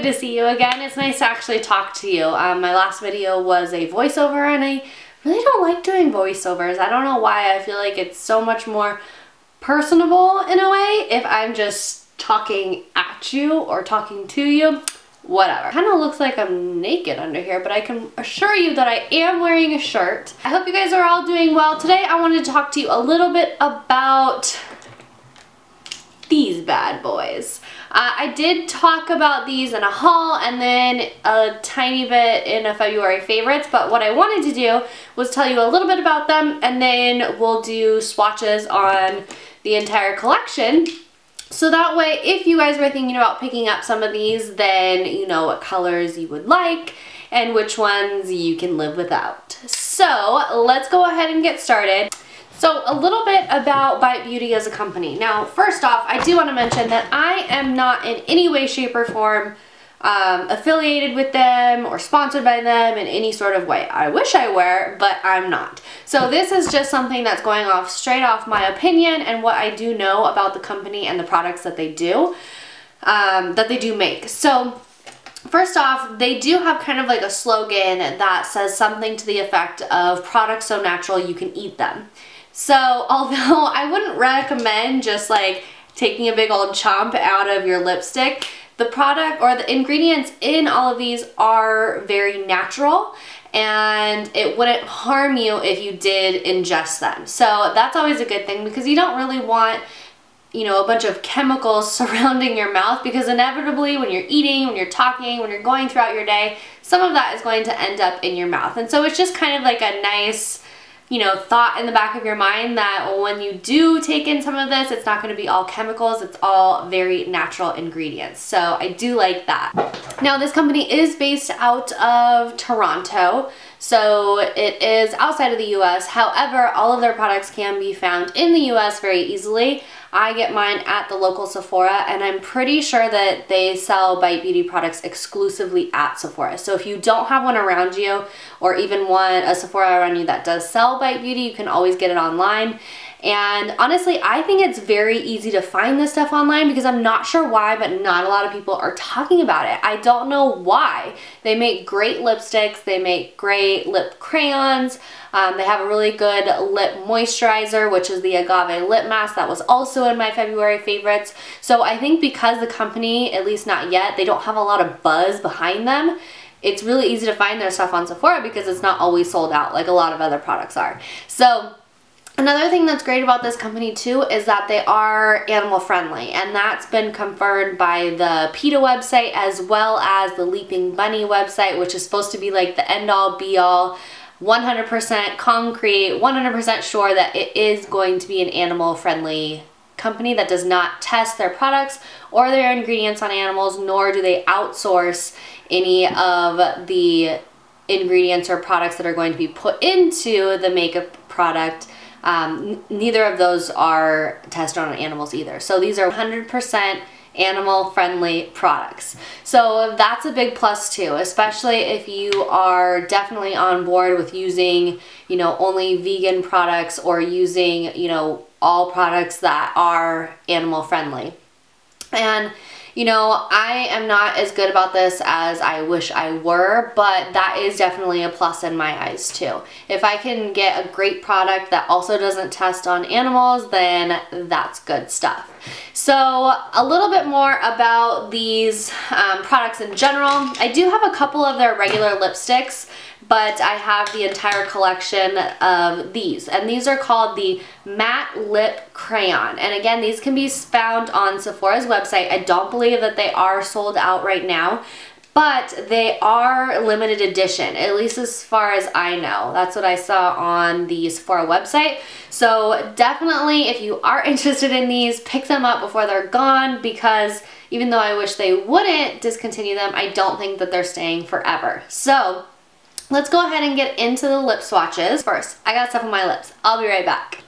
good to see you again. It's nice to actually talk to you. My last video was a voiceover and I really don't like doing voiceovers. I don't know why. I feel like it's so much more personable in a way if I'm just talking at you or talking to you. Whatever. Kind of looks like I'm naked under here, but I can assure you that I am wearing a shirt. I hope you guys are all doing well. Today I wanted to talk to you a little bit about these bad boys. I did talk about these in a haul and then a tiny bit in a February favorites, but what I wanted to do was tell you a little bit about them and then we'll do swatches on the entire collection. So that way, if you guys were thinking about picking up some of these, then you know what colors you would like and which ones you can live without. So let's go ahead and get started. So a little bit about Bite Beauty as a company. Now, first off, I do want to mention that I am not in any way, shape, or form affiliated with them or sponsored by them in any sort of way. I wish I were, but I'm not. So this is just something that's going off straight off my opinion and what I do know about the company and the products that they do make. So first off, they do have kind of like a slogan that says something to the effect of products so natural you can eat them. So although I wouldn't recommend just like taking a big old chomp out of your lipstick, the product or the ingredients in all of these are very natural and it wouldn't harm you if you did ingest them. So that's always a good thing because you don't really want, you know, a bunch of chemicals surrounding your mouth because inevitably when you're eating, when you're talking, when you're going throughout your day, some of that is going to end up in your mouth. And so it's just kind of like a nice, you know, thought in the back of your mind that when you do take in some of this, it's not going to be all chemicals, it's all very natural ingredients. So I do like that. Now this company is based out of Toronto, so it is outside of the US. However, all of their products can be found in the US very easily. I get mine at the local Sephora and I'm pretty sure that they sell Bite Beauty products exclusively at Sephora. So if you don't have one around you or even a Sephora around you that does sell Bite Beauty, you can always get it online. And honestly, I think it's very easy to find this stuff online because I'm not sure why, but not a lot of people are talking about it. I don't know why. They make great lipsticks, they make great lip crayons, they have a really good lip moisturizer, which is the agave lip mask that was also in my February favorites. So I think because the company, at least not yet, they don't have a lot of buzz behind them, it's really easy to find their stuff on Sephora because it's not always sold out like a lot of other products are. So another thing that's great about this company too is that they are animal friendly, and that's been confirmed by the PETA website as well as the Leaping Bunny website, which is supposed to be like the end all be all, 100% concrete, 100% sure that it is going to be an animal friendly company that does not test their products or their ingredients on animals, nor do they outsource any of the ingredients or products that are going to be put into the makeup product. Neither of those are tested on animals either. So these are 100% animal friendly products. So that's a big plus too, especially if you are definitely on board with using, you know, only vegan products or using, you know, all products that are animal friendly. And you know, I am not as good about this as I wish I were, but that is definitely a plus in my eyes too. If I can get a great product that also doesn't test on animals, then that's good stuff. So a little bit more about these products in general. I do have a couple of their regular lipsticks, but I have the entire collection of these, and these are called the Matte Lip Crayon. And again, these can be found on Sephora's website. I don't believe that they are sold out right now, but they are limited edition, at least as far as I know. That's what I saw on the Sephora website. So definitely, if you are interested in these, pick them up before they're gone, because even though I wish they wouldn't discontinue them, I don't think that they're staying forever. So let's go ahead and get into the lip swatches. First, I got stuff on my lips. I'll be right back.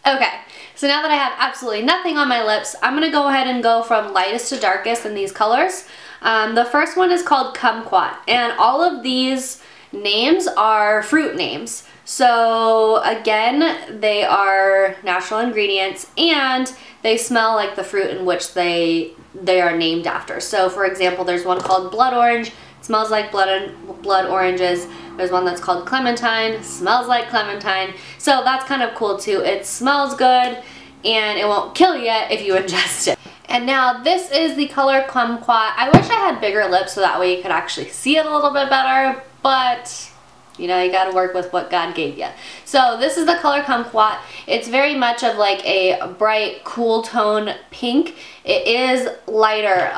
Okay, so now that I have absolutely nothing on my lips, I'm going to go ahead and go from lightest to darkest in these colors. The first one is called Kumquat, and all of these names are fruit names. So again, they are natural ingredients and they smell like the fruit in which they are named after. So for example, there's one called blood orange. It smells like blood oranges. There's one that's called Clementine, smells like clementine. So that's kind of cool too. It smells good and it won't kill you if you ingest it. And now this is the color Kumquat. I wish I had bigger lips so that way you could actually see it a little bit better, but you know, you gotta work with what God gave you. So this is the color Kumquat. It's very much of like a bright, cool tone pink. It is lighter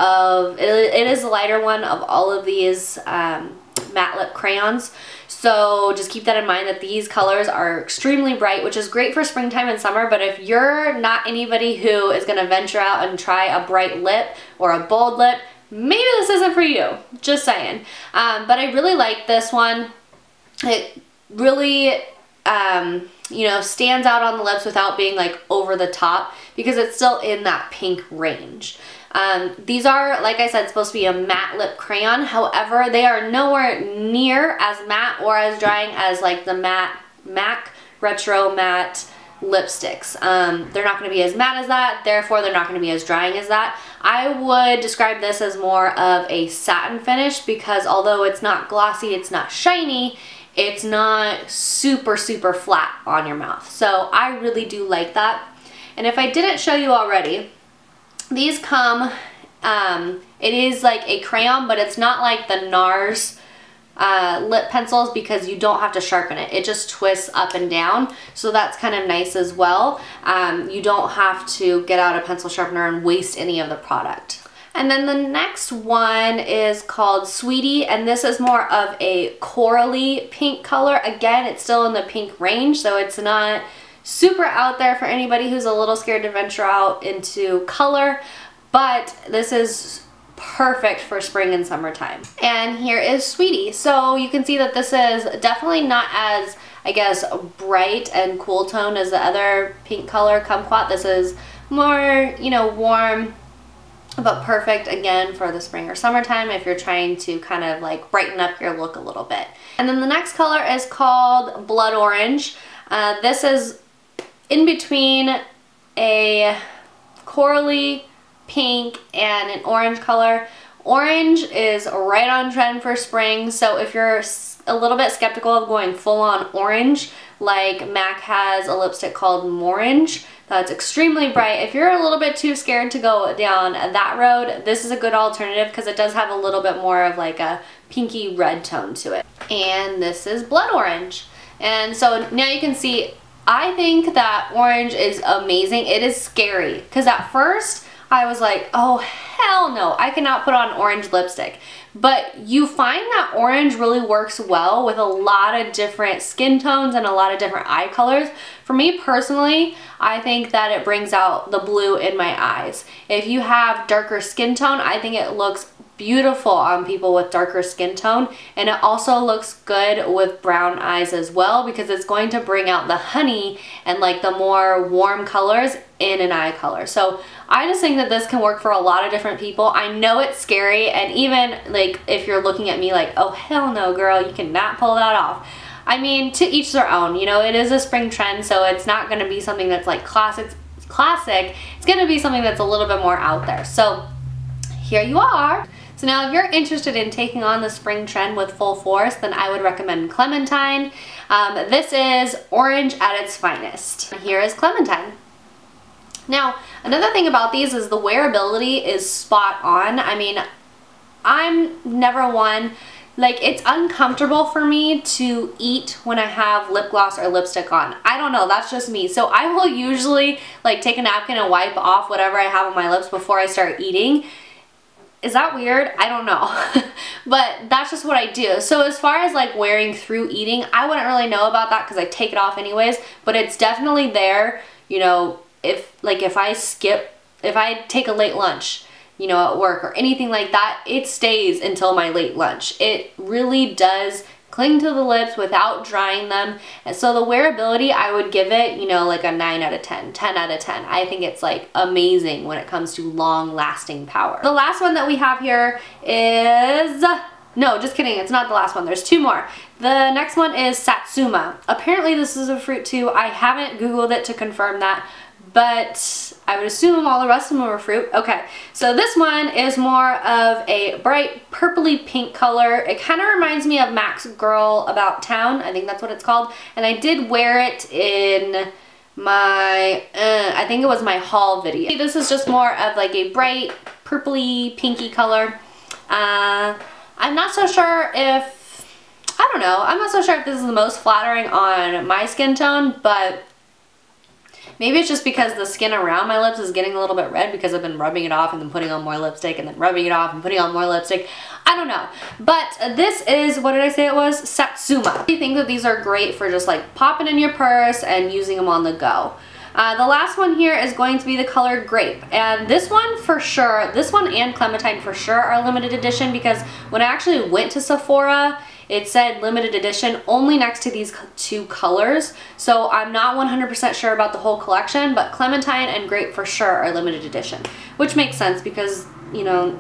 it is the lighter one of all of these matte lip crayons. So just keep that in mind that these colors are extremely bright, which is great for springtime and summer, but if you're not anybody who is gonna venture out and try a bright lip or a bold lip, maybe this isn't for you, just saying. But I really like this one. It really, you know, stands out on the lips without being like over the top because it's still in that pink range. These are, like I said, supposed to be a matte lip crayon. However, they are nowhere near as matte or as drying as like the MAC Retro Matte lipsticks. They're not going to be as matte as that, therefore they're not going to be as drying as that. I would describe this as more of a satin finish because although it's not glossy, it's not shiny, it's not super flat on your mouth. So I really do like that. And if I didn't show you already, these come, it is like a crayon, but it's not like the Nars lip pencils because you don't have to sharpen it. It just twists up and down. So that's kind of nice as well. You don't have to get out a pencil sharpener and waste any of the product. And then the next one is called Sweety, and this is more of a corally pink color. Again, it's still in the pink range, so it's not super out there for anybody who's a little scared to venture out into color, but this is perfect for spring and summertime. And here is Sweety. So you can see that this is definitely not as, I guess, bright and cool tone as the other pink color Kumquat. This is more, you know, warm, but perfect again for the spring or summertime if you're trying to kind of like brighten up your look a little bit. And then the next color is called Blood Orange. This is in between a corally pink and an orange color. Orange is right on trend for spring, so if you're a little bit skeptical of going full on orange, like MAC has a lipstick called Morange that's extremely bright. If you're a little bit too scared to go down that road, this is a good alternative because it does have a little bit more of like a pinky red tone to it. And this is Blood Orange. And so now you can see, I think that orange is amazing. It is scary because at first I was like, oh hell no, I cannot put on orange lipstick. But you find that orange really works well with a lot of different skin tones and a lot of different eye colors. For me personally, I think that it brings out the blue in my eyes. If you have darker skin tone, I think it looks beautiful on people with darker skin tone, and it also looks good with brown eyes as well because it's going to bring out the honey and like the more warm colors in an eye color. So I just think that this can work for a lot of different people. I know it's scary, and even like if you're looking at me like, oh hell no girl, you cannot pull that off. I mean, to each their own, you know, it is a spring trend, so it's not going to be something that's like classic. It's going to be something that's a little bit more out there. So here you are. So now if you're interested in taking on the spring trend with full force, then I would recommend Clementine. This is orange at its finest. Here is Clementine. Now, another thing about these is the wearability is spot on. I mean, I'm never one, like it's uncomfortable for me to eat when I have lip gloss or lipstick on. I don't know, that's just me. So I will usually like take a napkin and wipe off whatever I have on my lips before I start eating. Is that weird? I don't know. But that's just what I do. So as far as like wearing through eating, I wouldn't really know about that because I take it off anyways, but it's definitely there, you know, if I take a late lunch, you know, at work or anything like that, it stays until my late lunch. It really does cling to the lips without drying them. And so the wearability, I would give it, you know, like a 9 out of 10, 10 out of 10. I think it's like amazing when it comes to long lasting power. The last one that we have here is No, just kidding. It's not the last one. There's two more. The next one is Satsuma. Apparently this is a fruit too. I haven't Googled it to confirm that, but I would assume all the rest of them were fruit. Okay, so this one is more of a bright purpley pink color. It kind of reminds me of MAC's Girl About Town. I think that's what it's called. And I did wear it in my, I think it was my haul video. This is just more of like a bright purpley pinky color. I'm not so sure if, I don't know, I'm not so sure if this is the most flattering on my skin tone, but maybe it's just because the skin around my lips is getting a little bit red because I've been rubbing it off and then putting on more lipstick and then rubbing it off and putting on more lipstick. I don't know. But this is, what did I say it was? Satsuma. I think that these are great for just like popping in your purse and using them on the go. The last one here is going to be the color Grape, and this one for sure, this one and Clementine for sure are limited edition, because when I actually went to Sephora, it said limited edition only next to these two colors, so I'm not 100% sure about the whole collection, but Clementine and Grape for sure are limited edition, which makes sense because, you know,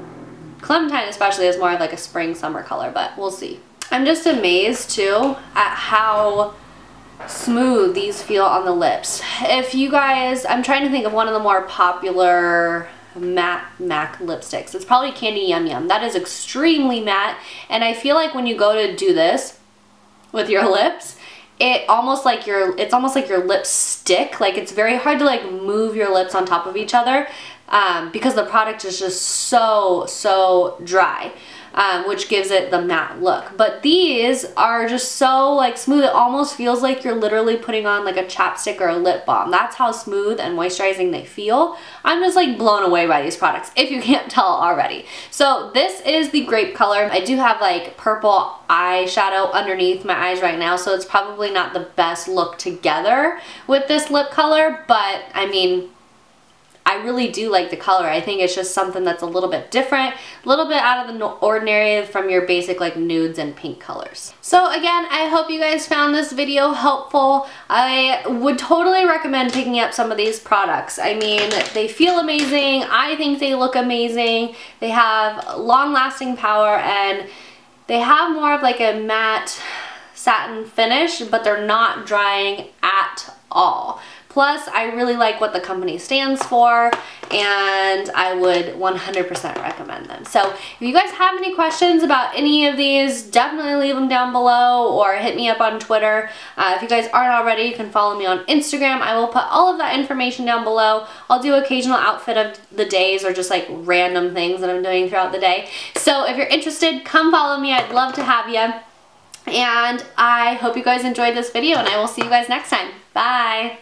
Clementine especially is more of like a spring summer color, but we'll see. I'm just amazed too at how smooth these feel on the lips. If you guys, I'm trying to think of one of the more popular matte MAC lipsticks. It's probably Candy Yum Yum. That is extremely matte, and I feel like when you go to do this with your lips, it's almost like your lips stick. Like it's very hard to like move your lips on top of each other because the product is just so dry. Which gives it the matte look. But these are just so like smooth, it almost feels like you're literally putting on like a chapstick or a lip balm. That's how smooth and moisturizing they feel. I'm just like blown away by these products, if you can't tell already. So this is the Grape color. I do have like purple eyeshadow underneath my eyes right now, so it's probably not the best look together with this lip color, but I mean, I really do like the color. I think it's just something that's a little bit different, a little bit out of the ordinary from your basic like nudes and pink colors. So again, I hope you guys found this video helpful. I would totally recommend picking up some of these products. I mean, they feel amazing. I think they look amazing. They have long-lasting power, and they have more of like a matte satin finish, but they're not drying at all. Plus, I really like what the company stands for, and I would 100% recommend them. So if you guys have any questions about any of these, definitely leave them down below or hit me up on Twitter. If you guys aren't already, you can follow me on Instagram. I will put all of that information down below. I'll do occasional outfit of the days or just like random things that I'm doing throughout the day. So if you're interested, come follow me. I'd love to have you. And I hope you guys enjoyed this video, and I will see you guys next time. Bye!